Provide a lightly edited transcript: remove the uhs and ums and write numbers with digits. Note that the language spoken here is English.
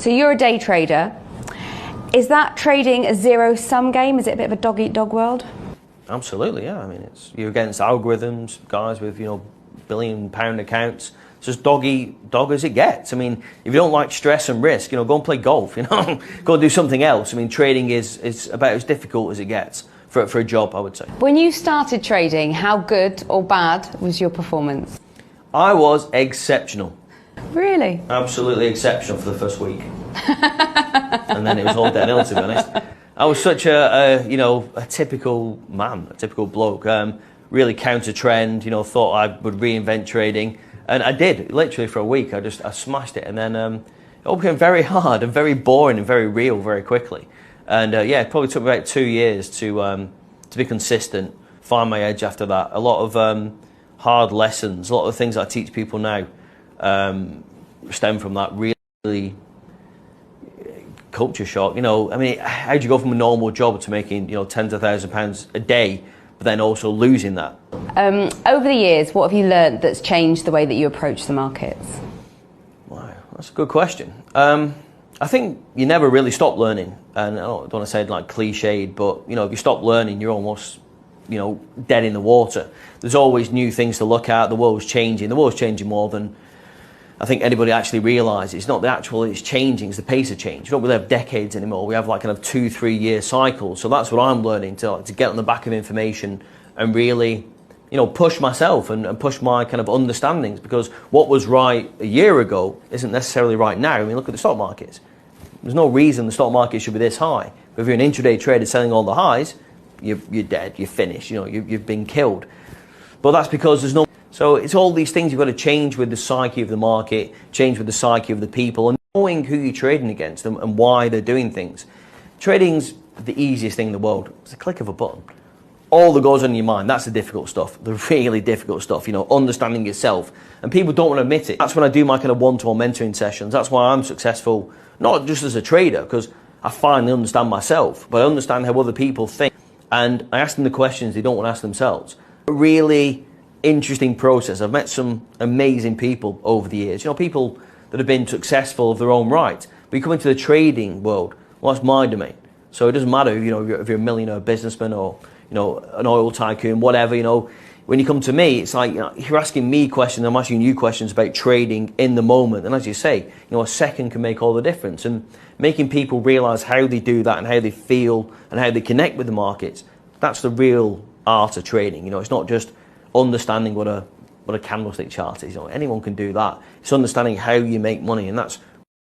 So you're a day trader. Is that trading a zero-sum game? Is it a bit of a dog-eat-dog world? Absolutely, yeah. I mean, you're against algorithms, guys with, billion-pound accounts. It's just dog as it gets. I mean, if you don't like stress and risk, go and play golf, go and do something else. I mean, trading is about as difficult as it gets for a job, I would say. When you started trading, how good or bad was your performance? I was exceptional. Really? Absolutely exceptional for the first week. And then it was all downhill, to be honest. I was such a typical man, a typical bloke. Really counter trend, thought I would reinvent trading. And I did, literally for a week. I smashed it. And then it all became very hard and very boring and very real very quickly. And it probably took me about 2 years to be consistent, find my edge after that. A lot of hard lessons, a lot of things that I teach people now stem from that really culture shock. I mean, how do you go from a normal job to making, tens of thousands of pounds a day, but then also losing that? Over the years, what have you learned that's changed the way that you approach the markets? Wow, that's a good question. I think you never really stop learning. And I don't want to say like cliched, but if you stop learning, you're almost, dead in the water. There's always new things to look at. The world's changing. The world's changing more than I think anybody actually realises. It's not the actual, it's changing, it's the pace of change. We don't really have decades anymore. We have like kind of 2-3 year cycles. So that's what I'm learning, to get on the back of information and really, push myself and push my kind of understandings, because what was right a year ago isn't necessarily right now. I mean, look at the stock markets. There's no reason the stock market should be this high. But if you're an intraday trader selling all the highs, you're dead, you're finished, you've been killed. But that's because there's no... So it's all these things you've got to change with the psyche of the market, change with the psyche of the people, and knowing who you're trading against and why they're doing things. Trading's the easiest thing in the world. It's a click of a button. All that goes on in your mind, that's the difficult stuff, the really difficult stuff, understanding yourself. And people don't want to admit it. That's when I do my kind of one-to-one mentoring sessions. That's why I'm successful, not just as a trader, because I finally understand myself, but I understand how other people think. And I ask them the questions they don't want to ask themselves. A really interesting process. I've met some amazing people over the years. People that have been successful of their own right. But you come into the trading world, well, that's my domain. So it doesn't matter, if you're a millionaire businessman or, an oil tycoon, whatever, When you come to me, it's like, you're asking me questions, I'm asking you questions about trading in the moment. And as you say, a second can make all the difference. And making people realise how they do that and how they feel and how they connect with the markets, that's the real art of trading. It's not just understanding what a candlestick chart is. Anyone can do that. It's understanding how you make money, and that's